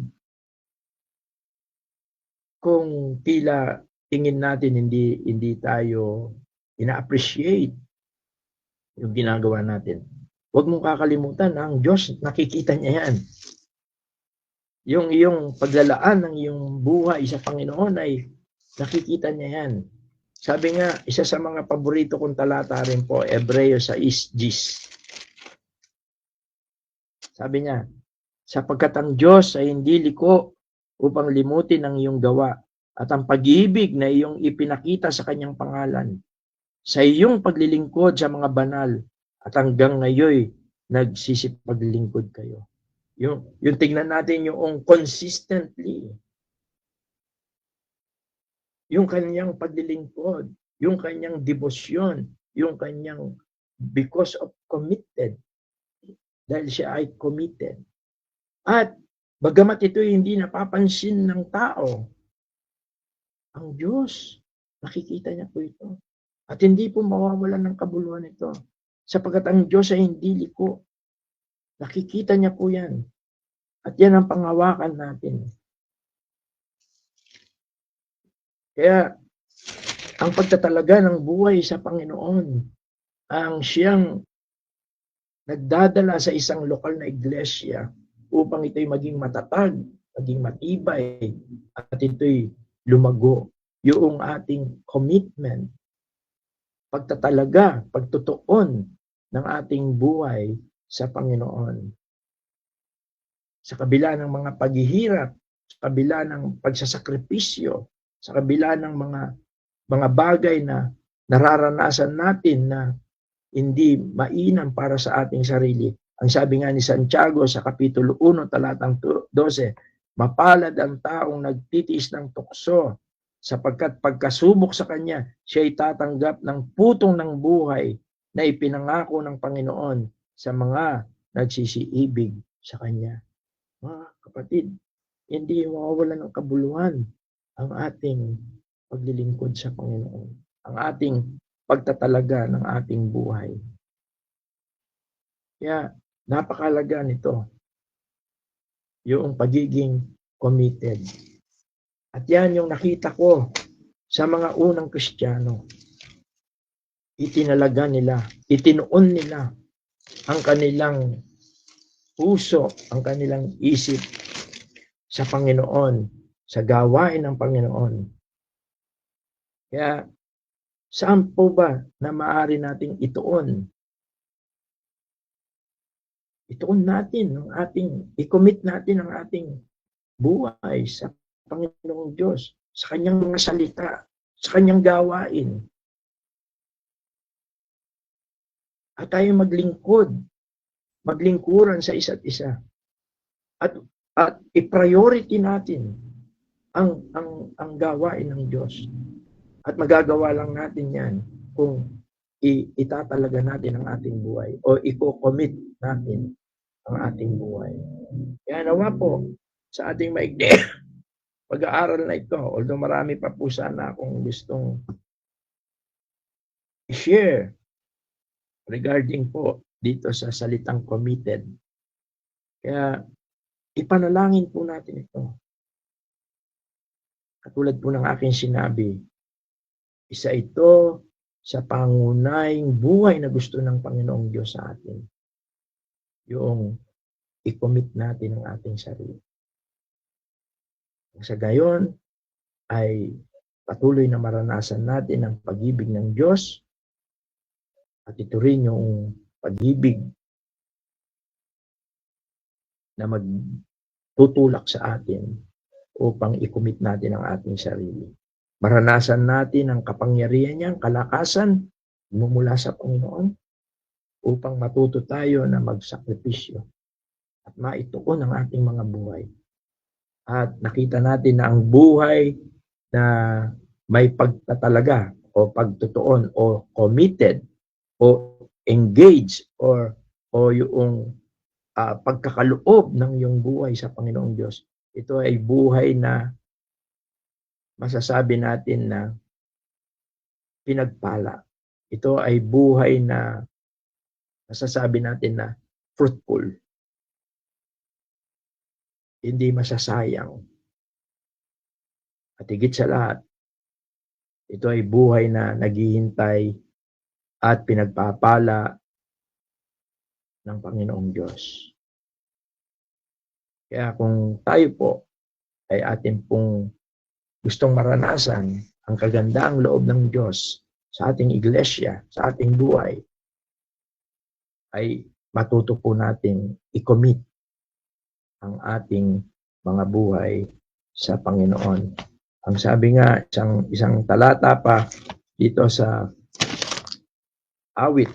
kung tila tingin natin hindi tayo ina-appreciate yung ginagawa natin, huwag mong kakalimutan ang Diyos, nakikita niya yan. Yung iyong paglalaan ng iyong buhay sa Panginoon ay nakikita niya yan. Sabi nga, isa sa mga paborito kong talata rin po, Hebreo 6:10. Sabi niya, sapagkat ang Diyos ay hindi liko upang limutin ang iyong gawa at ang pag-ibig na iyong ipinakita sa kanyang pangalan, sa iyong paglilingkod sa mga banal at hanggang ngayon nagsisipaglingkod kayo. Yung tingnan natin yung consistently, yung kanyang paglilingkod, yung kanyang debosyon, yung kanyang because of committed, dahil siya ay committed. At bagamat ito hindi napapansin ng tao, ang Diyos, nakikita niya po ito. At hindi po mawawalan ng kabuluhan ito. Sapagkat ang Diyos ay hindi liko. Nakikita niya po yan. At yan ang panghawakan natin. Kaya, ang pagtatalaga ng buhay sa Panginoon, ang siyang nagdadala sa isang lokal na iglesia upang ito'y maging matatag, maging matibay, at ito'y lumago. Yung ating commitment, pagtatalaga, pagtutuon ng ating buhay sa Panginoon. Sa kabila ng mga paghihirap, sa kabila ng pagsasakripisyo, sa kabila ng mga bagay na nararanasan natin na hindi mainam para sa ating sarili. Ang sabi nga ni Santiago sa Kapitulo 1, talatang 12, Mapalad ang taong nagtitiis ng tukso, sapagkat pagkasubok sa kanya, siya'y tatanggap ng putong ng buhay na ipinangako ng Panginoon sa mga nagsisiibig sa kanya. Mga kapatid, hindi mawawalan ng kabuluhan ang ating paglilingkod sa Panginoon, ang ating pagtatalaga ng ating buhay. Kaya napakalaga nito, yung pagiging committed. At yan yung nakita ko sa mga unang Kristiyano. Itinalaga nila, itinuon nila ang kanilang puso, ang kanilang isip sa Panginoon, sa gawain ng Panginoon. Kaya saan po ba na maaari nating ituon? Ituon natin ang ating, i-commit natin ang ating buhay sa Panginoong Diyos, sa kanyang mga salita, sa kanyang gawain. At tayo maglingkuran sa isa't isa. At i-priority natin ang gawain ng Diyos. At magagawa lang natin yan kung itatalaga natin ang ating buhay o i-commit natin ang ating buhay. Kaya nawa po sa ating maigdi pag-aaral na ito, although marami pa po sana akong gustong i-share regarding po dito sa salitang committed. Kaya ipanalangin po natin ito. Katulad po ng aking sinabi, isa ito sa pangunahing buhay na gusto ng Panginoong Diyos sa atin. Yung i-commit natin ang ating sarili. Sa gayon ay patuloy na maranasan natin ang pag-ibig ng Diyos at ito rin yung pag-ibig na magtutulak sa atin upang i-commit natin ang ating sarili. Maranasan natin ang kapangyarihan niya, ang kalakasan mula sa Panginoon upang matuto tayo na magsakripisyo at maituon ang ating mga buhay. At nakita natin na ang buhay na may pagtatalaga o pagtutuon o committed o engaged o yung pagkakaloob ng iyong buhay sa Panginoong Diyos. Ito ay buhay na masasabi natin na pinagpala. Ito ay buhay na masasabi natin na fruitful. Hindi masasayang. At higit sa lahat, ito ay buhay na naghihintay at pinagpapala ng Panginoong Diyos. Kaya kung tayo po ay atin pong gustong maranasan ang kagandaang loob ng Diyos sa ating iglesia, sa ating buhay, ay matuto po natin i-commit ang ating mga buhay sa Panginoon. Ang sabi nga, isang talata pa dito sa awit.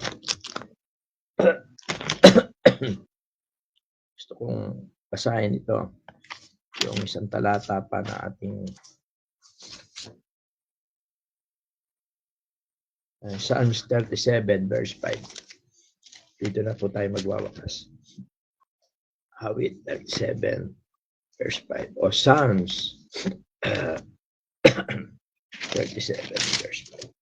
Gusto kong basahin ito. Yung isang talata pa na ating Psalms 37 verse 5. Dito na po tayo magwawakas. Awit 37 verse 5. O Psalms 37 verse 5.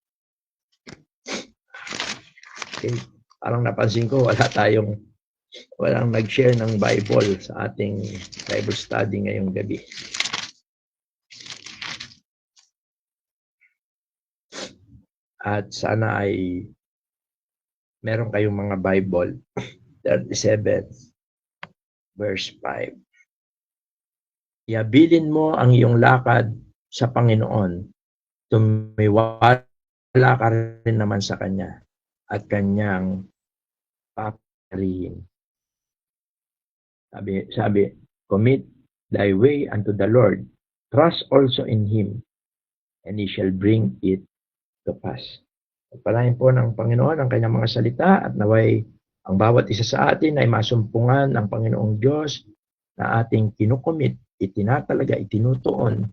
Okay. Parang napansin ko, walang nag-share ng Bible sa ating Bible study ngayong gabi. At sana ay meron kayong mga Bible. 37 verse 5. Iabilin mo ang iyong lakad sa Panginoon. Tumiwala ka rin naman sa Kanya at Kanyang paparihin. Sabi, commit thy way unto the Lord. Trust also in Him, and He shall bring it to pass. Pagpalain po ng Panginoon ang kanyang mga salita at naway ang bawat isa sa atin ay masumpungan ng Panginoong Diyos na ating kinukomit itinatalaga, itinutuon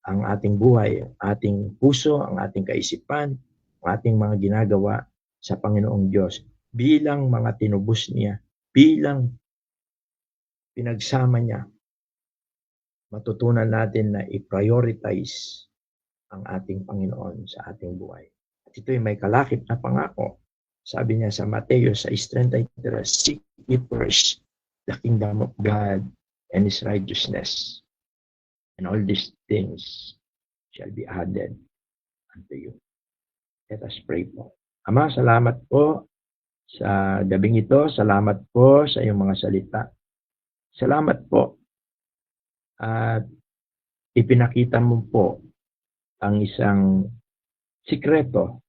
ang ating buhay, ating puso, ang ating kaisipan, ang ating mga ginagawa sa Panginoong Diyos bilang mga tinubos niya, bilang pinagsama niya. Matutunan natin na i-prioritize ang ating Panginoon sa ating buhay. At ito'y may kalakip na pangako. Sabi niya sa Mateo 6:33, seek ye first the kingdom of God and His righteousness, and all these things shall be added unto you. Let us pray po. Ama, salamat po sa gabing ito. Salamat po sa iyong mga salita. Salamat po at ipinakita mo po ang isang sikreto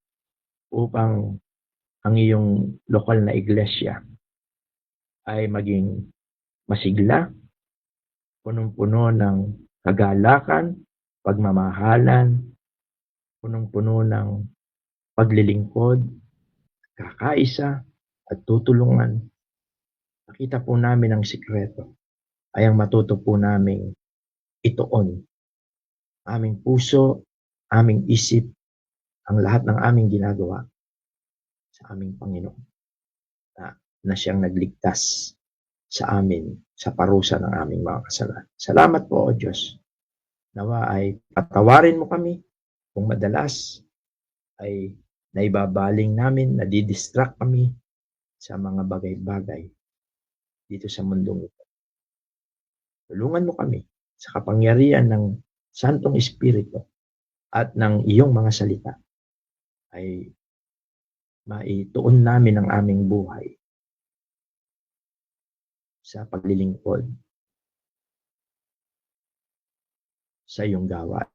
upang ang iyong lokal na iglesia ay maging masigla, punong-puno ng kagalakan, pagmamahalan, punong-puno ng paglilingkod, kakaisa, at tutulungan. Nakita po namin ang sikreto ay ang matuto po namin ituon. Aming puso, aming isip, ang lahat ng aming ginagawa sa aming Panginoon na siyang nagligtas sa amin sa parusa ng aming mga kasalanan. Salamat po, O Diyos. Nawa ay patawarin mo kami kung madalas ay naibabaling namin, nadidistract kami sa mga bagay-bagay dito sa mundong ito. Tulungan mo kami sa kapangyarihan ng Santong Espiritu at ng iyong mga salita ay maituon namin ang aming buhay sa paglilingkod sa iyong gawain.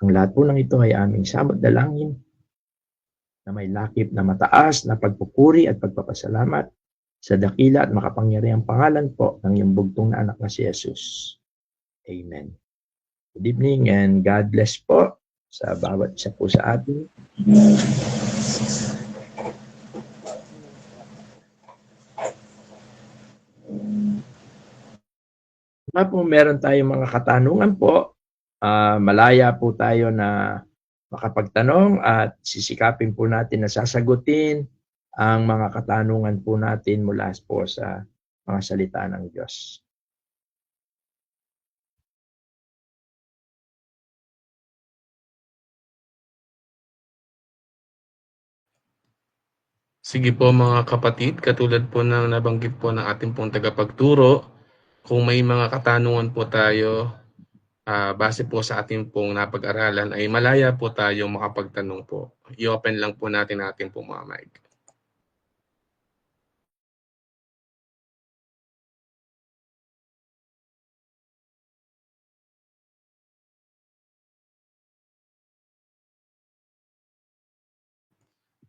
Ang lahat po ng ito ay aming samot dalangin na may lakip na mataas na pagpupuri at pagpapasalamat sa dakila at makapangyarihang pangalan po ng iyong bugtong na anak na si Jesus. Amen. Good evening and God bless po sa bawat isa po sa atin. Po, meron tayong mga katanungan po. Malaya po tayo na makapagtanong at sisikapin po natin na sasagutin ang mga katanungan po natin mula po sa mga salita ng Diyos. Sige po mga kapatid, katulad po ng nabanggit po ng ating pong tagapagturo, kung may mga katanungan po tayo, base po sa ating pong napag-aralan, ay malaya po tayo makapagtanong po. I-open lang po natin ating pong mga mic.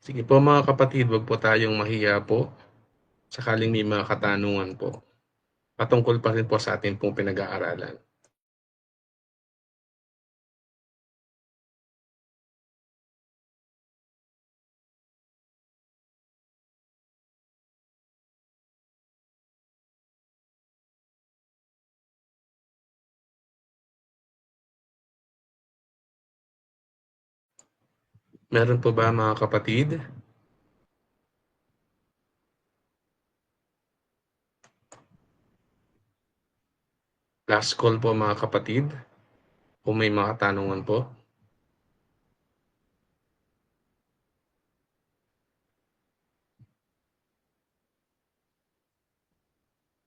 Sige po mga kapatid, wag po tayong mahiya po sakaling may mga katanungan po. Patungkol pa rin po sa ating pong pinag-aaralan. Meron po ba mga kapatid? Last call po mga kapatid. Kung may mga katanungan po.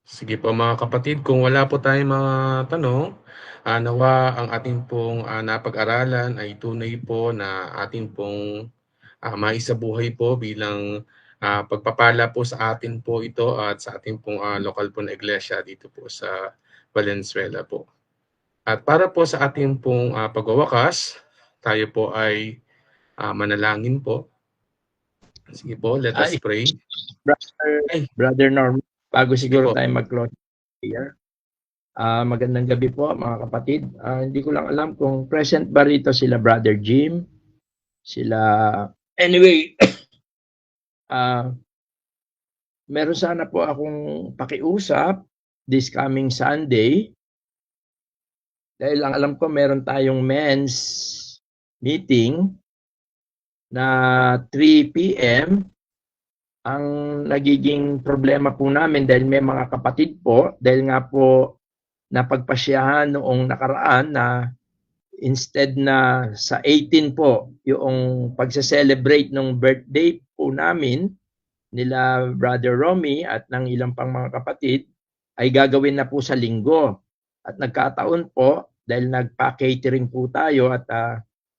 Sige po mga kapatid, kung wala po tayong mga tanong, nawa ang ating pong napag-aralan ay tunay po na ating pong maisabuhay po bilang pagpapala po sa atin po ito at sa ating pong lokal po na iglesia dito po sa Valenzuela po. At para po sa ating pong pagwawakas, tayo po ay manalangin po. Sige po, let us pray. Brother Norman, bago siguro po tayo mag-close here. Magandang gabi po mga kapatid. Hindi ko lang alam kung present ba rito sila Brother Jim, sila anyway. Meron sana po akong pakiusap this coming Sunday Dahil ang alam ko meron tayong men's meeting na 3 p.m. Ang nagiging problema po namin dahil may mga kapatid po, dahil nga po napagpasyahan noong nakaraan na instead na sa 18 po yung pagse-celebrate ng birthday po namin nila Brother Romy at ng ilang pang mga kapatid ay gagawin na po sa linggo. At nagkataon po dahil nagpa-catering po tayo at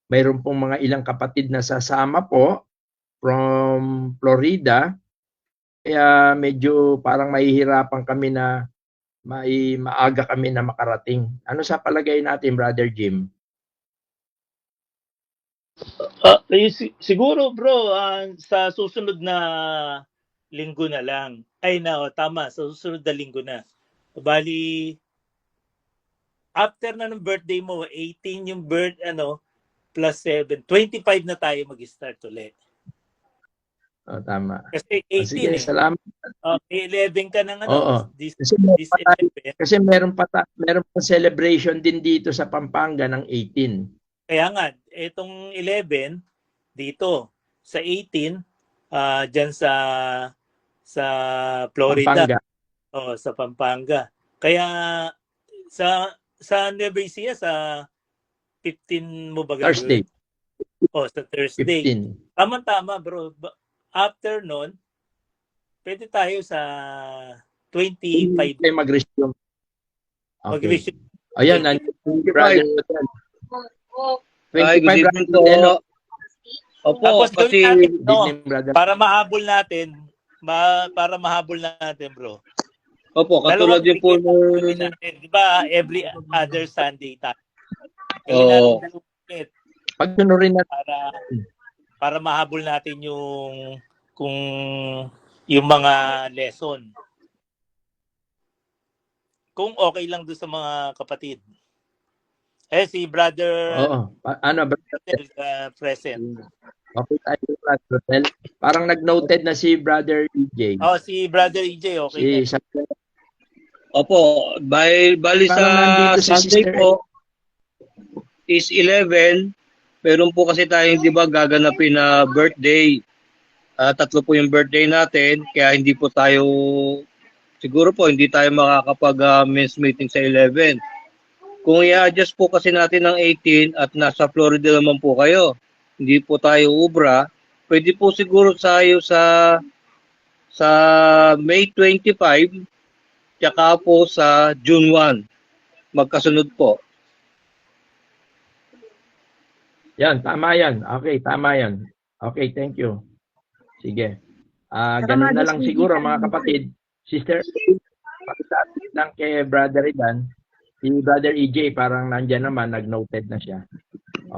mayroon pong mga ilang kapatid na sasama po from Florida. Kaya medyo parang mahihirapan kami na maaga kami na makarating. Ano sa palagay natin, Brother Jim? Siguro bro, sa susunod na linggo na lang. Tama, sa susunod na linggo na. Bali, after na ng birthday mo, 18 yung plus 7, 25 na tayo mag-start ulit. Tama. Kasi 18 Sige, salamat. 11 ka ng Oo. Kasi meron pa celebration din dito sa Pampanga ng 18. Kaya nga, itong 11 dito sa 18 diyan sa Florida. Pampanga. Sa Pampanga. Kaya sa Nueva Ecija sa 15 mo ba Thursday. Sa Thursday. 15. Tama bro. After nun, pwede tayo sa 25. May mag-resume. Okay. Mag-resume. Ayan, 25. Brother. 25 po. Opo, Tapos kasi natin, para mahabol natin, bro. Opo, katulad din po natin, di ba, every other Sunday tayo. Pagsunurin na para mahabol natin yung mga lesson. Kung okay lang doon sa mga kapatid. Si brother present. Okay tayo, Brother. Parang nag-noted na si Brother EJ. Si Brother EJ, okay. Opo, bali sa Sunday po is 11. Meron po kasi tayong, di ba, gaganapin na birthday. 3 po yung birthday natin, kaya hindi po tayo, siguro po, hindi tayo makakapag-men's meeting sa 11. Kung i-adjust po kasi natin ng 18 at nasa Florida naman po kayo, hindi po tayo ubra, pwede po siguro tayo sa May 25, tsaka po sa June 1. Magkasunod po. Yan, tama yan. Okay, tama yan. Okay, thank you. Sige. Ganun na lang siguro mga kapatid. Sister, pakisabi lang kay Brother Idan. Si Brother EJ parang nandyan naman, nag-noted na siya.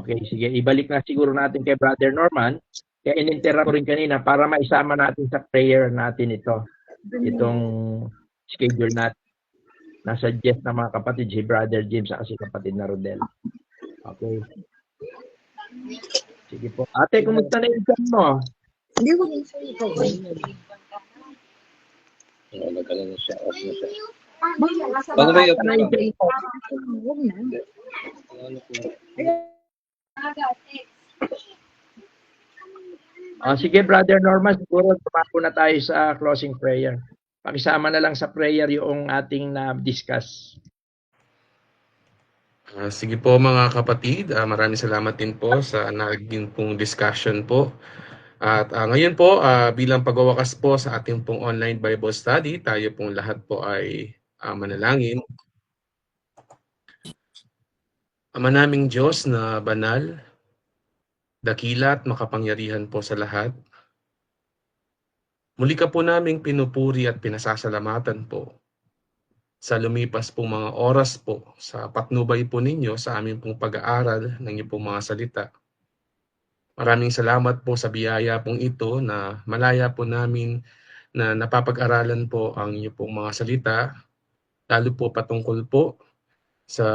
Okay, sige. Ibalik na siguro natin kay Brother Norman. Kaya in-interrupt ko rin kanina para maisama natin sa prayer natin ito. Itong schedule natin. Nasuggest na mga kapatid si Brother James at si kapatid na Rodel. Okay. Sige po. Ate, kumusta na yung exam mo? Hindi ko din sa'yo ikaw. Nagkaroon na siya. Off na siya. Paano ba yung Huwag na. Sige, Brother Norman, siguro tumako na tayo sa closing prayer. Pakisama na lang sa prayer yung ating na-discuss. Sige po mga kapatid, maraming salamat din po sa naging pong discussion po. At ngayon po, bilang pagwawakas po sa ating pong online Bible study, tayo pong lahat po ay manalangin. Ama naming Diyos na banal, dakila at makapangyarihan po sa lahat, muli ka po naming pinupuri at pinasasalamatan po sa lumipas pong mga oras po sa patnubay po ninyo sa aming pong pag-aaral ng inyong pong mga salita. Maraming salamat po sa biyaya pong ito na malaya po namin na napapag-aralan po ang inyong pong mga salita, lalo po patungkol po sa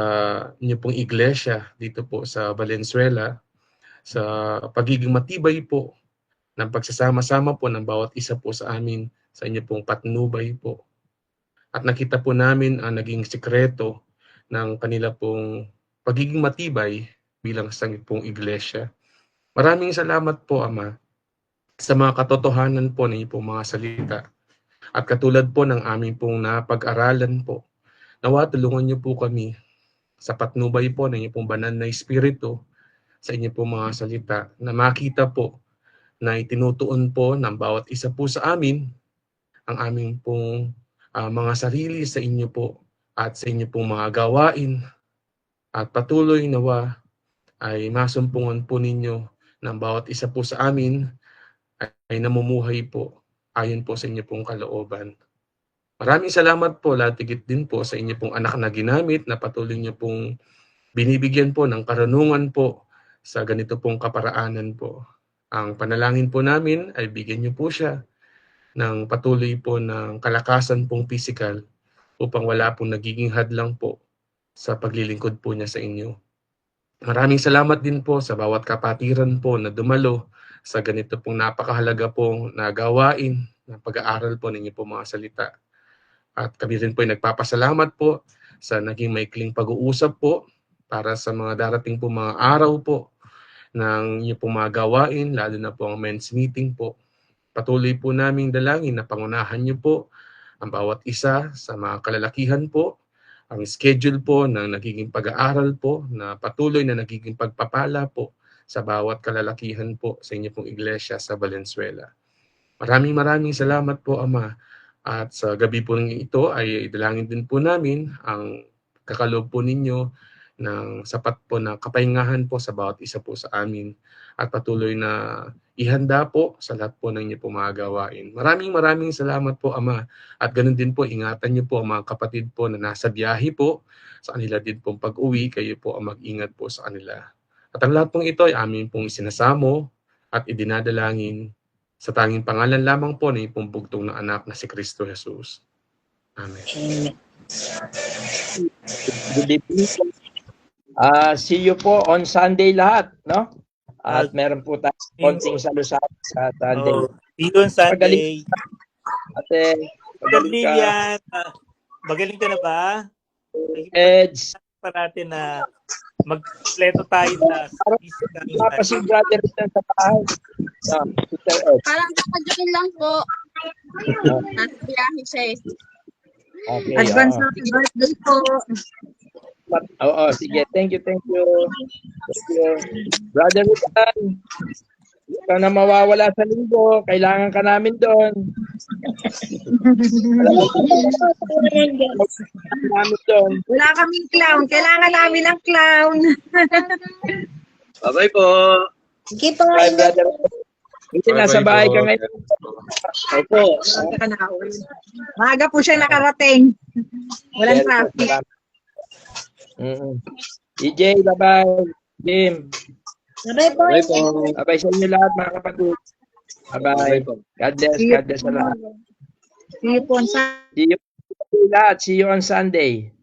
inyong pong iglesia dito po sa Valenzuela, sa pagiging matibay po ng pagsasama-sama po ng bawat isa po sa amin sa inyong pong patnubay po. At nakita po namin ang naging sikreto ng kanila pong pagiging matibay bilang isang pong iglesia. Maraming salamat po, Ama, sa mga katotohanan po ng iyong mga salita. At katulad po ng aming pong napag-aralan po, nawa tulungan niyo po kami sa patnubay po ng iyong banal na Espiritu sa inyong pong mga salita na makita po na itinutuon po ng bawat isa po sa amin ang aming pong mga sarili sa inyo po at sa inyo pong mga gawain at patuloy nawa ay masumpungan po ninyo ng bawat isa po sa amin ay namumuhay po ayon po sa inyo pong kalooban. Maraming salamat po, latigit din po sa inyo pong anak na ginamit na patuloy niyo pong binibigyan po ng karunungan po sa ganito pong kaparaanan po. Ang panalangin po namin ay bigyan niyo po siya ng patuloy po ng kalakasan pong pisikal upang wala pong nagiging hadlang po sa paglilingkod po niya sa inyo. Maraming salamat din po sa bawat kapatiran po na dumalo sa ganito pong napakahalaga pong nagawain na pag-aaral po ninyo po mga salita. At kami rin po ay nagpapasalamat po sa naging maikling pag-uusap po para sa mga darating po mga araw po ng inyo pong mga gawain, lalo na po ang men's meeting po. Patuloy po naming dalangin na pangunahan niyo po ang bawat isa sa mga kalalakihan po, ang schedule po ng nagiging pag-aaral po na patuloy na nagiging pagpapala po sa bawat kalalakihan po sa inyo pong iglesia sa Valenzuela. Maraming salamat po, Ama. At sa gabi po ito ay idalangin din po namin ang kakaloob po ninyo ng sapat po na kapahingahan po sa bawat isa po sa amin at patuloy na ihanda po sa lahat po ng inyo po mga gawain. Maraming salamat po, Ama. At ganun din po, ingatan niyo po ang mga kapatid po na nasa biyahe po. Sa kanila din pong pag-uwi, kayo po ang mag-ingat po sa kanila. At ang lahat pong ito ay amin pong isinasamo at idinadalangin sa tanging pangalan lamang po ng ipong bugtong na anak na si Kristo Jesus. Amen. Good evening. See you po on Sunday lahat, no? At meron po tayo konting salusalo sa Sunday. See you on Sunday. Ate, magaling ka. Lilian, magaling ka na ba? Eds. Pa natin na mag-kompleto tayo sa Pa si brother dyan sa bahay. Sister Eds. Parang kakajoin lang po. Nasa biyahe siya eh. Okay, Advance happy birthday po. Oo, sige. Thank you. Thank you. Brother Rutan, huwag ka na mawawala sa linggo. Kailangan ka namin doon. Wala kaming clown. Kailangan namin ng clown. Bye-bye po. Sige po. Bye, brother. Kasi nasa bahay ka ngayon. Opo. Maaga po siya nakarating. Walang traffic. DJ, bye-bye. Jim. Bye po. Bye po. Bye-bye sa inyo lahat, mga kapatid. Bye-bye. God bless. God bless sa lahat. See you po on Sunday. See you lahat. See you on Sunday.